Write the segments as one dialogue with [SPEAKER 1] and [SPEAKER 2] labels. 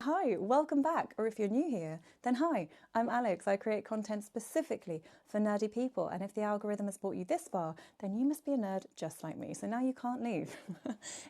[SPEAKER 1] Hi, welcome back. Or if you're new here, then hi, I'm Alex. I create content specifically for nerdy people. And if the algorithm has brought you this far, then you must be a nerd just like me. So now you can't leave.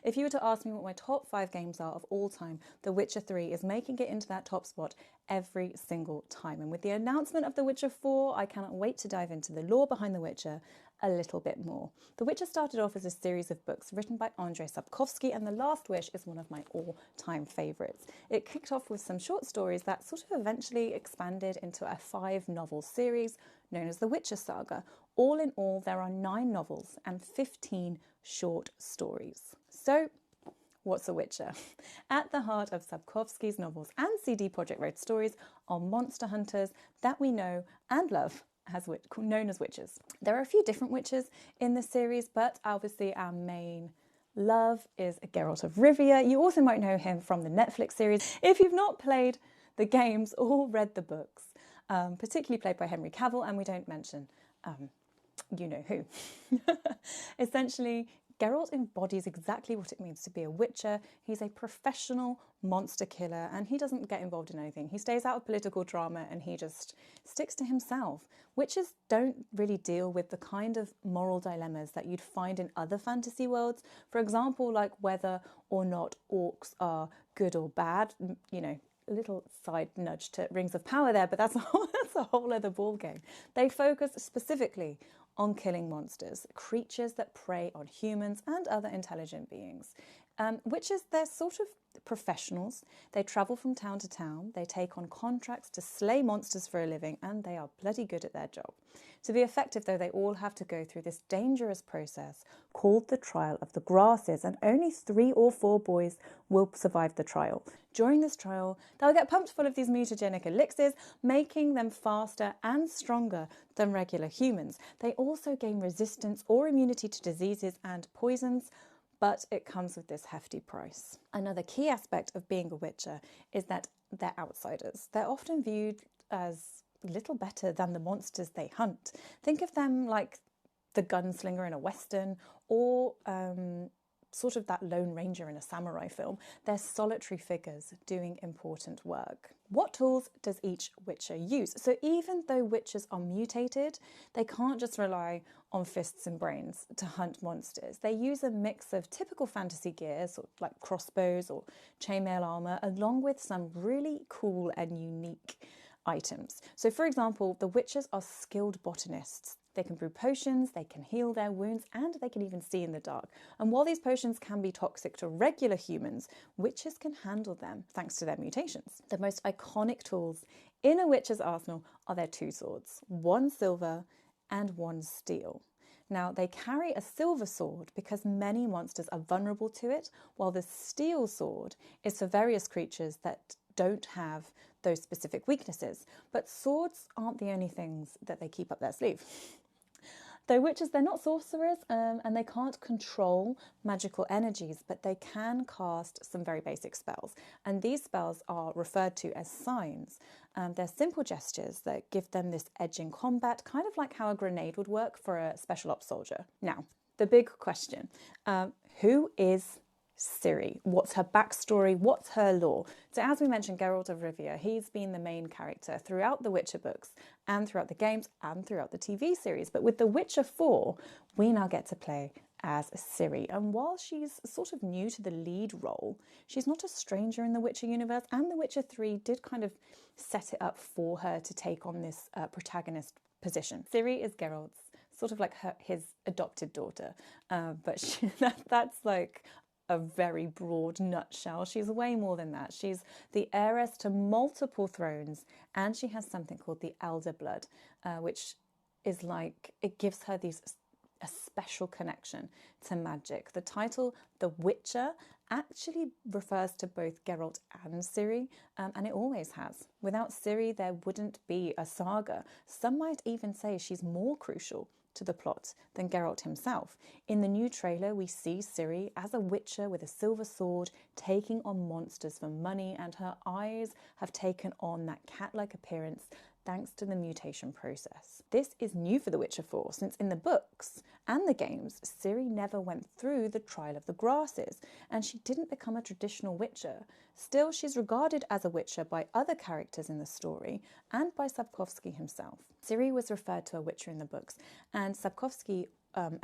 [SPEAKER 1] If you were to ask me what my top 5 games are of all time, The Witcher 3 is making it into that top spot every single time. And with the announcement of The Witcher 4, I cannot wait to dive into the lore behind The Witcher a little bit more. The Witcher started off as a series of books written by Andrzej Sapkowski, and The Last Wish is one of my all-time favourites. It kicked off with some short stories that sort of eventually expanded into a 5-novel series known as the Witcher Saga. All in all, there are 9 novels and 15 short stories. So, what's a Witcher? At the heart of Sapkowski's novels and CD Projekt Red stories are monster hunters that we know and love, known as witches. There are a few different witches in this series, but obviously our main love is Geralt of Rivia. You also might know him from the Netflix series if you've not played the games or read the books, particularly played by Henry Cavill, and we don't mention you know who. Essentially, Geralt embodies exactly what it means to be a witcher. He's a professional monster killer and he doesn't get involved in anything. He stays out of political drama and he just sticks to himself. Witches don't really deal with the kind of moral dilemmas that you'd find in other fantasy worlds. For example, like whether or not orcs are good or bad. You know, a little side nudge to Rings of Power there, but that's a whole other ballgame. They focus specifically on killing monsters, creatures that prey on humans and other intelligent beings. Witches, they're sort of professionals. They travel from town to town, they take on contracts to slay monsters for a living, and they are bloody good at their job. To be effective, though, they all have to go through this dangerous process called the Trial of the Grasses, and only 3 or 4 boys will survive the trial. During this trial, they'll get pumped full of these mutagenic elixirs, making them faster and stronger than regular humans. They also gain resistance or immunity to diseases and poisons, but it comes with this hefty price. Another key aspect of being a witcher is that they're outsiders. They're often viewed as little better than the monsters they hunt. Think of them like the gunslinger in a western, or sort of that lone ranger in a samurai film. They're solitary figures doing important work. What tools does each witcher use? So even though witches are mutated, they can't just rely on fists and brains to hunt monsters. They use a mix of typical fantasy gear, sort of like crossbows or chainmail armor, along with some really cool and unique items. So for example, the witches are skilled botanists. They can brew potions, they can heal their wounds, and they can even see in the dark. And while these potions can be toxic to regular humans, witches can handle them thanks to their mutations. The most iconic tools in a witch's arsenal are their 2 swords, 1 silver and 1 steel. Now, they carry a silver sword because many monsters are vulnerable to it, while the steel sword is for various creatures that don't have those specific weaknesses. But swords aren't the only things that they keep up their sleeve. Though witches, they're not sorcerers and they can't control magical energies, but they can cast some very basic spells. And these spells are referred to as signs. They're simple gestures that give them this edge in combat, kind of like how a grenade would work for a special ops soldier. Now, the big question, who is Siri? What's her backstory? What's her lore? So as we mentioned, Geralt of Rivia, he's been the main character throughout the Witcher books and throughout the games and throughout the TV series. But with The Witcher 4, we now get to play as Siri. And while she's sort of new to the lead role, she's not a stranger in the Witcher universe, and The Witcher 3 did kind of set it up for her to take on this protagonist position. Siri is Geralt's sort of like his adopted daughter, but that's like a very broad nutshell. She's way more than that. She's the heiress to multiple thrones, and she has something called the Elder Blood, which is like, it gives her a special connection to magic. The title, The Witcher, actually refers to both Geralt and Ciri, and it always has. Without Ciri, there wouldn't be a saga. Some might even say she's more crucial to the plot than Geralt himself. In the new trailer, we see Ciri as a witcher with a silver sword taking on monsters for money, and her eyes have taken on that cat-like appearance thanks to the mutation process. This is new for The Witcher 4, since in the books and the games, Ciri never went through the trial of the grasses, and she didn't become a traditional witcher. Still, she's regarded as a witcher by other characters in the story and by Sapkowski himself. Ciri was referred to a witcher in the books, and Sapkowski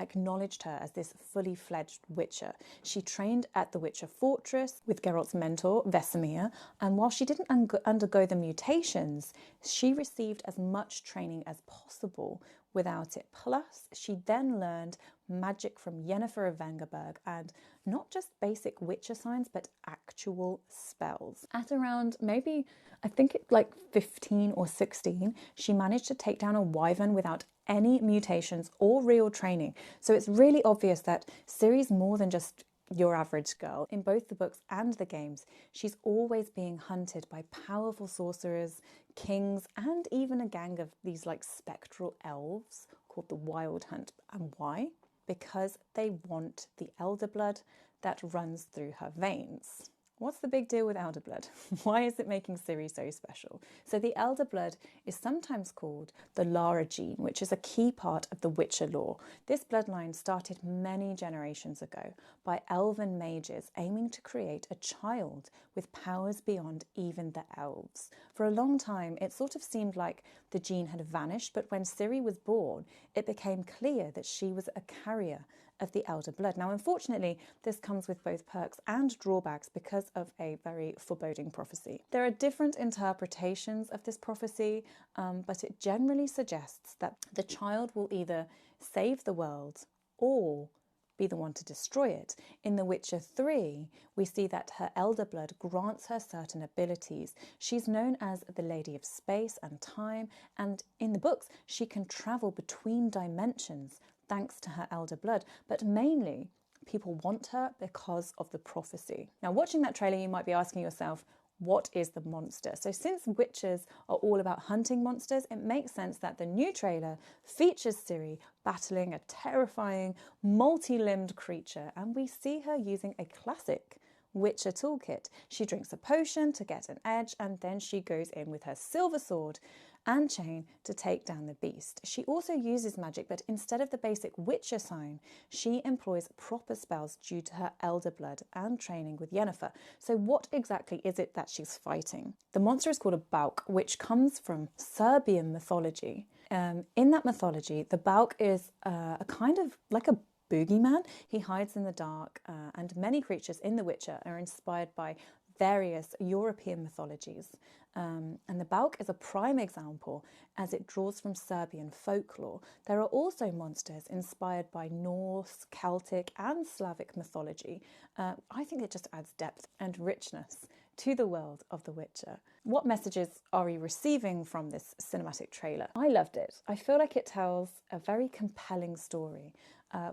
[SPEAKER 1] acknowledged her as this fully fledged witcher. She trained at the Witcher Fortress with Geralt's mentor, Vesemir, and while she didn't undergo the mutations, she received as much training as possible without it. Plus, she then learned magic from Yennefer of Vengerberg, and not just basic witcher signs, but actual spells. At around maybe, I think it's like 15 or 16, she managed to take down a wyvern without any mutations or real training. So it's really obvious that Ciri's more than just your average girl. In both the books and the games, she's always being hunted by powerful sorcerers, kings, and even a gang of these like spectral elves called the Wild Hunt. And why? Because they want the elder blood that runs through her veins. What's the big deal with elder blood? Why is it making Ciri so special? So the elder blood is sometimes called the Lara gene, which is a key part of the Witcher lore. This bloodline started many generations ago by elven mages aiming to create a child with powers beyond even the elves. For a long time, it sort of seemed like the gene had vanished, but when Ciri was born, it became clear that she was a carrier of the elder blood. Now, unfortunately, this comes with both perks and drawbacks because of a very foreboding prophecy. There are different interpretations of this prophecy, but it generally suggests that the child will either save the world or be the one to destroy it. In The Witcher 3, we see that her elder blood grants her certain abilities. She's known as the Lady of Space and Time, and in the books, she can travel between dimensions thanks to her elder blood, but mainly people want her because of the prophecy. Now, watching that trailer, you might be asking yourself, what is the monster? So since witches are all about hunting monsters, it makes sense that the new trailer features Ciri battling a terrifying, multi-limbed creature, and we see her using a classic Witcher toolkit. She drinks a potion to get an edge, and then she goes in with her silver sword and chain to take down the beast. She also uses magic, but instead of the basic Witcher sign, she employs proper spells due to her elder blood and training with Yennefer. So what exactly is it that she's fighting? The monster is called a balk, which comes from Serbian mythology. In that mythology, the balk is a kind of like a boogeyman. He hides in the dark, and many creatures in The Witcher are inspired by various European mythologies. And the balk is a prime example as it draws from Serbian folklore. There are also monsters inspired by Norse, Celtic, and Slavic mythology. I think it just adds depth and richness to the world of The Witcher. What messages are we receiving from this cinematic trailer? I loved it. I feel like it tells a very compelling story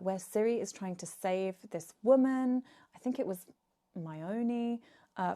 [SPEAKER 1] where Ciri is trying to save this woman, I think it was Maione,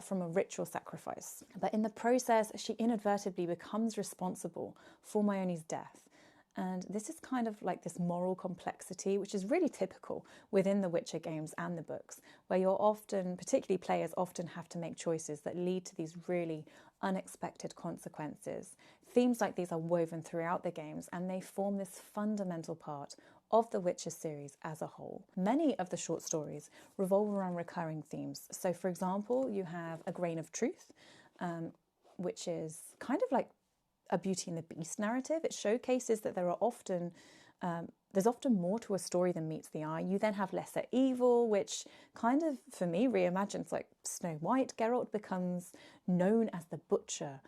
[SPEAKER 1] from a ritual sacrifice. But in the process, she inadvertently becomes responsible for Maione's death. And this is kind of like this moral complexity, which is really typical within the Witcher games and the books, where you're often, particularly players, often have to make choices that lead to these really unexpected consequences. Themes like these are woven throughout the games, and they form this fundamental part of the Witcher series as a whole. Many of the short stories revolve around recurring themes. So, for example, you have A Grain of Truth, which is kind of like a Beauty and the Beast narrative. It showcases that there's often more to a story than meets the eye. You then have Lesser Evil, which kind of, for me, reimagines like Snow White. Geralt becomes known as the Butcher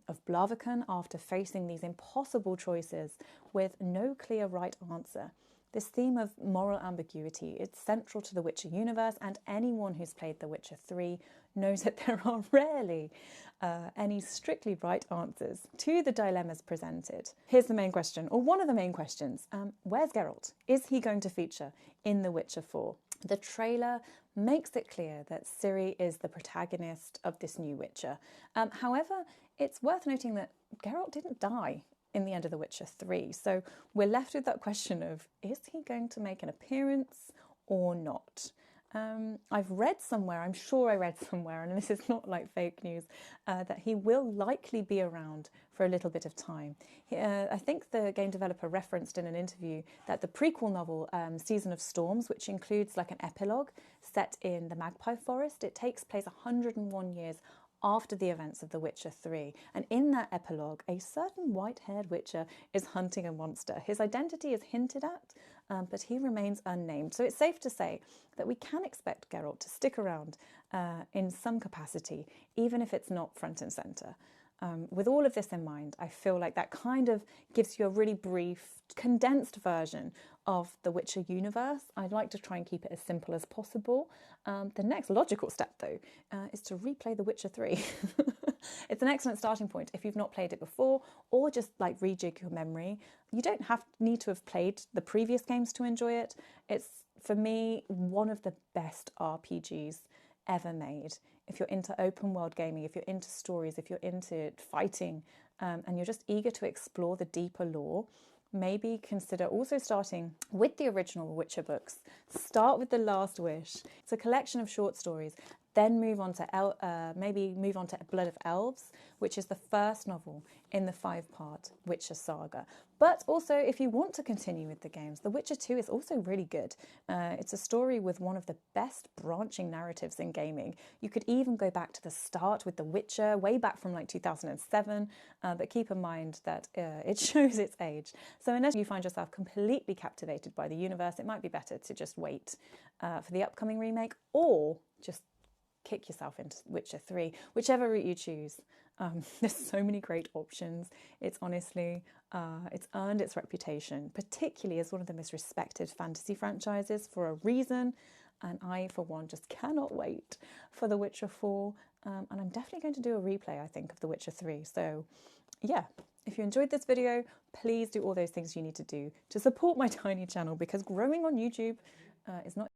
[SPEAKER 1] of Blaviken after facing these impossible choices with no clear right answer. This theme of moral ambiguity is central to the Witcher universe, and anyone who's played The Witcher 3 knows that there are rarely any strictly right answers to the dilemmas presented. Here's the main question, or one of the main questions. Where's Geralt? Is he going to feature in The Witcher 4? The trailer makes it clear that Ciri is the protagonist of this new Witcher. However, it's worth noting that Geralt didn't die in the end of The Witcher 3. So we're left with that question of, is he going to make an appearance or not? I've read somewhere, I'm sure I read somewhere, and this is not like fake news, that he will likely be around for a little bit of time. I think the game developer referenced in an interview that the prequel novel, Season of Storms, which includes like an epilogue set in the Magpie Forest, it takes place 101 years after the events of The Witcher 3. And in that epilogue, a certain white-haired Witcher is hunting a monster. His identity is hinted at, but he remains unnamed. So it's safe to say that we can expect Geralt to stick around in some capacity, even if it's not front and centre. With all of this in mind, I feel like that kind of gives you a really brief, condensed version of the Witcher universe. I'd like to try and keep it as simple as possible. The next logical step, though, is to replay The Witcher 3. It's an excellent starting point if you've not played it before, or just like rejig your memory. You don't need to have played the previous games to enjoy it. It's, for me, one of the best RPGs ever made. If you're into open world gaming, if you're into stories, if you're into fighting, and you're just eager to explore the deeper lore, maybe consider also starting with the original Witcher books. Start with The Last Wish. It's a collection of short stories. Then move on to maybe move on to Blood of Elves, which is the first novel in the 5-part Witcher saga. But also, if you want to continue with the games, The Witcher 2 is also really good. It's a story with one of the best branching narratives in gaming. You could even go back to the start with The Witcher, way back from like 2007, but keep in mind that it shows its age. So unless you find yourself completely captivated by the universe, it might be better to just wait for the upcoming remake, or just kick yourself into Witcher 3, whichever route you choose. There's so many great options. It's honestly, it's earned its reputation, particularly as one of the most respected fantasy franchises for a reason. And I, for one, just cannot wait for The Witcher 4. And I'm definitely going to do a replay, I think, of The Witcher 3. So yeah, if you enjoyed this video, please do all those things you need to do to support my tiny channel, because growing on YouTube is not